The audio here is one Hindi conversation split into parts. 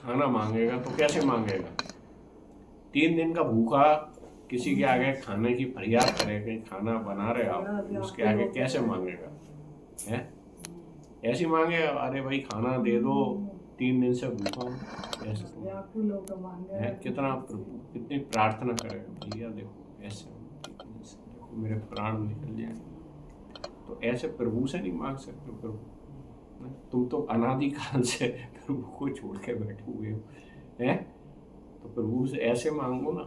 खाना मांगेगा तो कैसे मांगेगा? 3 दिन का भूखा किसी के आगे खाने की फरियाद करेगा, खाना बना रहे आप, उसके आगे कैसे मांगेगा? है ऐसी मांगे, अरे भाई खाना दे दो, 3 दिन से भूखा हूँ, ऐसे तो है कितना कितनी प्रार्थना करेगा, भैया देखो ऐसे देखो मेरे प्राण निकल जाए। तो ऐसे प्रभु से नहीं मांग सकते हो प्रभु, तुम तो अनादिकाल से प्रभु को छोड़ के बैठे हुए हो, हैं? तो प्रभु से ऐसे मांगो ना,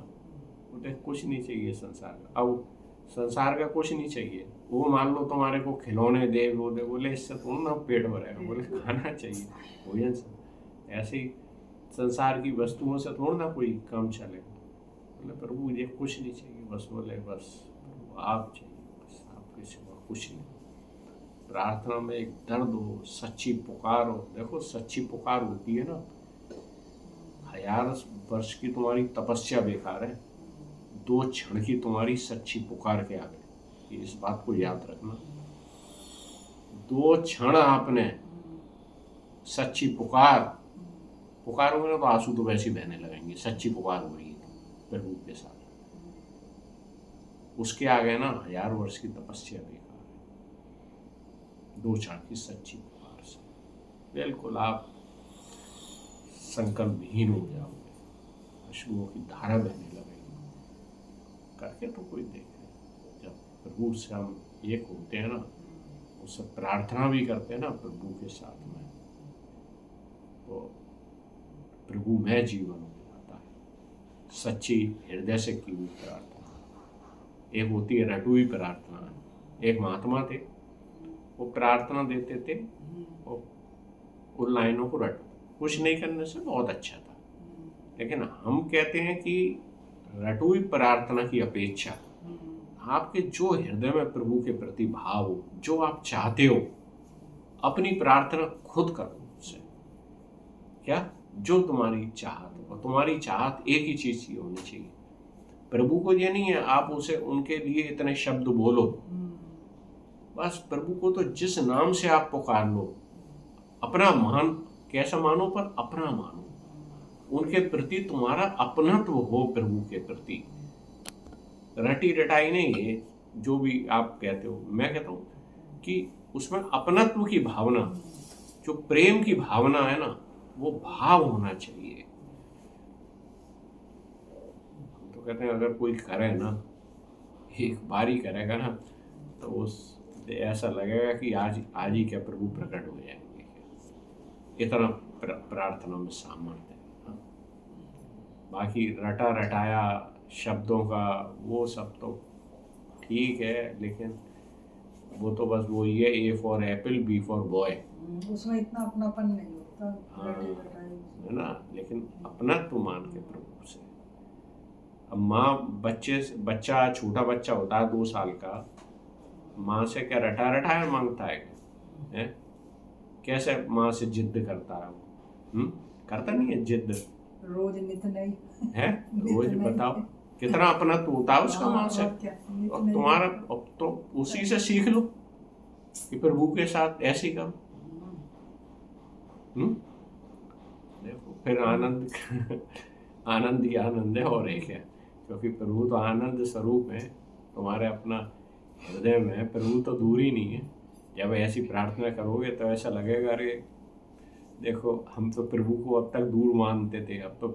बोले कुछ नहीं चाहिए संसार का। अब संसार का कुछ नहीं चाहिए, वो मान लो तुम्हारे को खिलौने दे वो दे, बोले इससे थोड़ा ना पेट भरेगा, बोले खाना चाहिए भोजन से। ऐसे ही संसार की वस्तुओं से थोड़ा ना कोई काम चलेगा। बोले प्रभु ये कुछ नहीं चाहिए, बस बोले बस प्रभु आप चाहिए, बस आपके सिवा कुछ नहीं। प्रार्थना में एक दर्द हो, सच्ची पुकार हो। देखो सच्ची पुकार होती है ना, 1000 वर्ष की तुम्हारी तपस्या बेकार है 2 क्षण की तुम्हारी सच्ची पुकार के आगे। इस बात को याद रखना, 2 क्षण आपने सच्ची पुकारोगे ना तो आंसू तो वैसे बहने लगेंगे। सच्ची पुकार हो रही है प्रभु के साथ, उसके आगे ना 1000 वर्ष की तपस्या बेकार है 2 क्षण की सच्ची पुकार से। बिल्कुल आप संकल्पहीन हो जाओगे, अश्रुओं की धारा बहने लगेगी। करके तो कोई देखे, जब प्रभु से हम एक होते हैं ना, उससे प्रार्थना भी करते हैं ना प्रभु के साथ में, तो प्रभु में जीवन हो जाता है। सच्ची हृदय से की हुई प्रार्थना। एक होती है रटू हुई प्रार्थना। एक महात्मा थे, वो प्रार्थना देते थे और उन लाइनों को रटो, कुछ नहीं करने से बहुत अच्छा था। लेकिन हम कहते हैं कि रटू हुई प्रार्थना की अपेक्षा आपके जो हृदय में प्रभु के प्रति भाव हो, जो आप चाहते हो, अपनी प्रार्थना खुद करो उससे। क्या? जो तुम्हारी चाहत हो, और तुम्हारी चाहत एक ही चीज की होनी चाहिए। प्रभु को ये नहीं है आप उसे उनके लिए इतने शब्द बोलो, बस प्रभु को तो जिस नाम से आप पुकार लो, अपना मान, कैसा मानो पर अपना मानो, उनके प्रति तुम्हारा अपनत्व हो प्रभु के प्रति। रटी रटाई नहीं है जो भी आप कहते हो, मैं कहता हूँ कि उसमें अपनत्व की भावना, जो प्रेम की भावना है ना, वो भाव होना चाहिए। हम तो कहते हैं अगर कोई करे ना, एक बार ही करेगा ना, तो उस ऐसा लगेगा कि आज ही क्या प्रभु प्रकट हो जाएंगे, इतना प्रार्थना में सामर्थ्य है। हाँ? बाकी रटा रटाया शब्दों का वो सब तो ठीक है, लेकिन वो तो बस वो ये A for apple B for boy, उसमें इतना अपनापन नहीं होता। हाँ है ना। लेकिन अपना तो मान के प्रभु से। अब माँ बच्चा छोटा बच्चा होता है 2 साल का, माँ से क्या रटा रटाया मांगता है क्या? है कैसे माँ से जिद करता है वो? करता नहीं है जिद, रोज नित नहीं है रोज बताओ कितना अपना तो होता है उसका माँ से। और तुम्हारा अब तो उसी से सीख लो कि प्रभु के साथ ऐसे करो। देखो फिर आनंद आनंद ही आनंद है और एक है, क्योंकि प्रभु तो आनंद स्वरूप है तुम्हारे अपना हृदय में है। प्रभु तो दूर ही नहीं है। जब ऐसी प्रार्थना करोगे तो ऐसा लगेगा अरे देखो हम तो प्रभु को अब तक दूर मानते थे, अब तो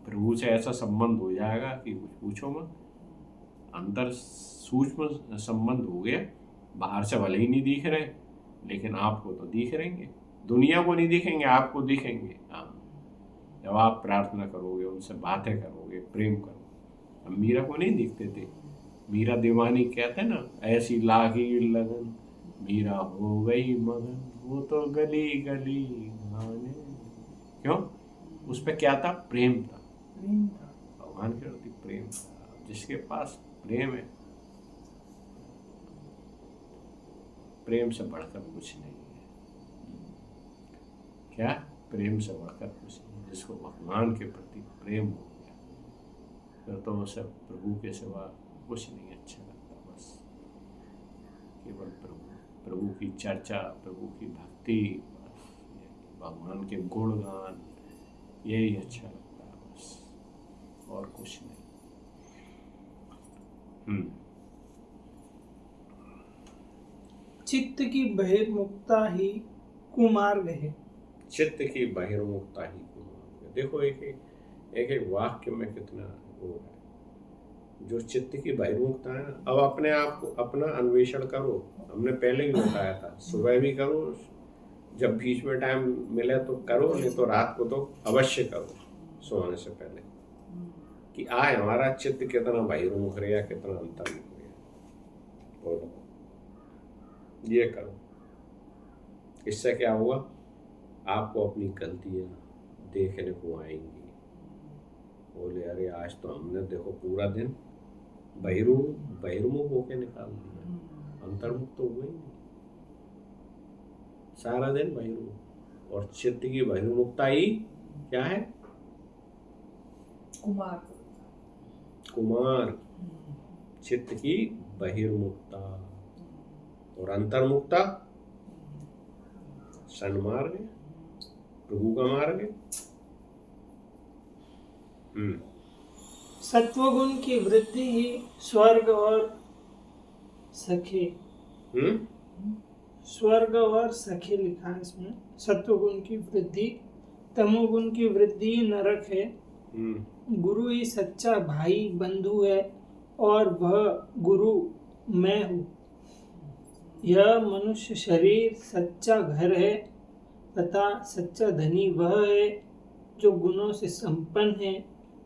प्रभु से ऐसा संबंध हो जाएगा कि कुछ पूछो मत। अंतर सूक्ष्म संबंध हो गया, बाहर से भले ही नहीं दिख रहे लेकिन आपको तो दिख रहेंगे, दुनिया को नहीं दिखेंगे आपको दिखेंगे। हाँ, जब आप प्रार्थना करोगे, उनसे बातें करोगे, प्रेम करोगे। अब मीरा को नहीं दिखते थे, मीरा दीवानी कहते ना, ऐसी लागी लगन मीरा हो गई मगन, वो तो गली गली गाने। क्यों? उस पर क्या था? प्रेम था, भगवान के प्रति प्रेम था। जिसके पास प्रेम है, प्रेम से बढ़कर कुछ नहीं है। क्या? प्रेम से बढ़कर कुछ नहीं। जिसको भगवान के प्रति प्रेम हो गया, फिर तो उसे प्रभु के सिवा कुछ नहीं अच्छा लगता। बस केवल प्रभु की चर्चा, प्रभु की भक्ति, बस भगवान के गुणगान, यही अच्छा लगता है बस, और कुछ नहीं। चित्त की बहिर्मुखता ही कुमार्ग है। चित्त की बहिर्मुखता ही कुमार्ग। देखो एक वाक्य में कितना वो है, जो चित्त की बहिर्मुखता है। अब अपने आप को अपना अन्वेषण करो, हमने पहले ही बताया था, सुबह भी करो, जब बीच में टाइम मिले तो करो, नहीं तो रात को तो अवश्य करो सोने से पहले, कि आए हमारा चित्त कितना बहिर्मुख रहा या कितना अंतर्मुख रहा। बोलो, ये करो। इससे क्या होगा, आपको अपनी गलतियां देखने को आएंगी। बोले अरे आज तो हमने देखो पूरा दिन बहिर्मुख होके निकाल दिया, अंतर्मुख तो हुआ ही नहीं, सारा दिन बहिर्मुख। और चित्त की बहिर्मुखता ही क्या है, कुमार। चित्त की बहिर्मुखता और अंतर्मुखता सन्मार्ग, प्रभु का मार्ग। सत्वगुण की वृद्धि ही स्वर्ग और सखे। स्वर्ग और सखे लिखा है इसमें। सत्वगुण की वृद्धि, तमोगुण की वृद्धि नरक है। गुरु ही सच्चा भाई बंधु है और वह गुरु मैं हूँ। यह मनुष्य शरीर सच्चा घर है तथा सच्चा धनी वह है जो गुणों से संपन्न है,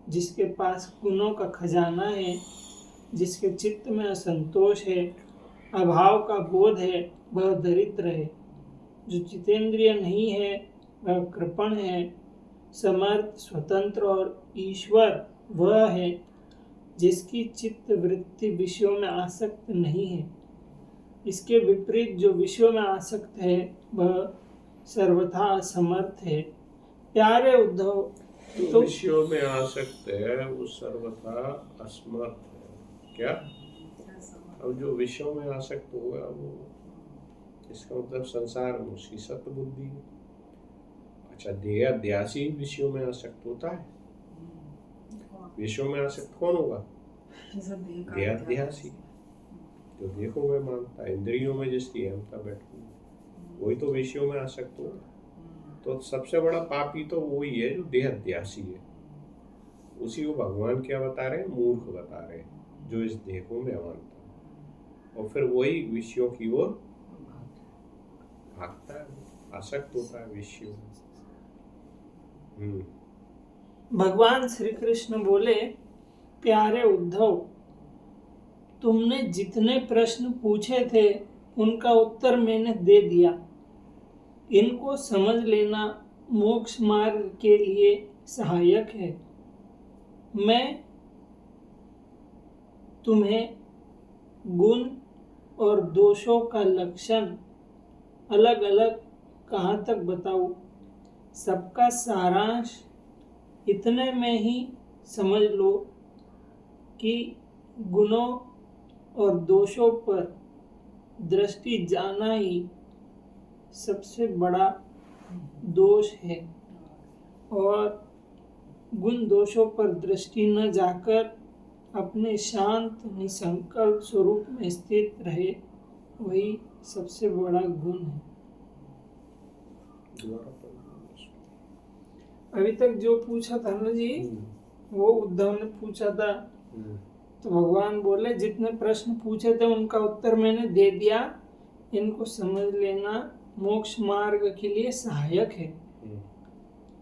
जिसके पास गुणों का खजाना है, जिसके चित्त में असंतोष है, अभाव का बोध है, वह दरिद्र है। जो जितेंद्रिय नहीं है वह कृपण है। समर्थ, स्वतंत्र और ईश्वर वह है जिसकी चित्त वृत्ति विषयों में आसक्त नहीं है। इसके विपरीत जो विषयों में आसक्त है वह सर्वथा असमर्थ है। प्यारे उद्धव, तो विषयों में आसक्त है वो सर्वथा असमर्थ है। क्या? अब जो विषयों में आसक्त होगा वो, इसका मतलब संसार में उसकी सत्य बुद्धि है। अच्छा, देहाध्यासी विषयों में आसक्त होता है? विषयों में आसक्त कौन होगा? देहाध्यासी, जो देखो मैं मानता है, इंद्रियों में जिसकी अहमता बैठी है, वही तो विषयों में आसक्त होगा। तो सबसे बड़ा पापी तो वही है जो देहाध्यासी है। उसी को भगवान क्या बता रहे हैं? मूर्ख बता रहे हैं, जो इस देह को मैं मानता है और फिर वही विषयों की ओर भागता है, आसक्त होता है विषयों में। भगवान श्री कृष्ण बोले, प्यारे उद्धव, तुमने जितने प्रश्न पूछे थे उनका उत्तर मैंने दे दिया। इनको समझ लेना मोक्ष मार्ग के लिए सहायक है। मैं तुम्हें गुण और दोषों का लक्षण अलग अलग कहाँ तक बताऊं? सबका सारांश इतने में ही समझ लो कि गुणों और दोषों पर दृष्टि जाना ही सबसे बड़ा दोष है, और गुण दोषों पर दृष्टि न जाकर अपने शांत निसंकल्प स्वरूप में स्थित रहे, वही सबसे बड़ा गुण है। अभी तक जो पूछा था ना जी, वो उद्धव ने पूछा था। तो भगवान बोले, जितने प्रश्न पूछे थे उनका उत्तर मैंने दे दिया। इनको समझ लेना मोक्ष मार्ग के लिए सहायक है।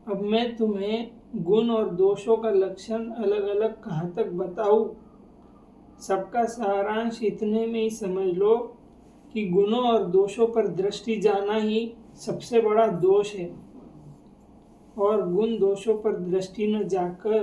अब मैं तुम्हें गुण और दोषों का लक्षण अलग अलग कहाँ तक बताऊं? सबका सारांश इतने में ही समझ लो कि गुणों और दोषों पर दृष्टि जाना ही सबसे बड़ा दोष है, और गुण दोषों पर दृष्टि न जाकर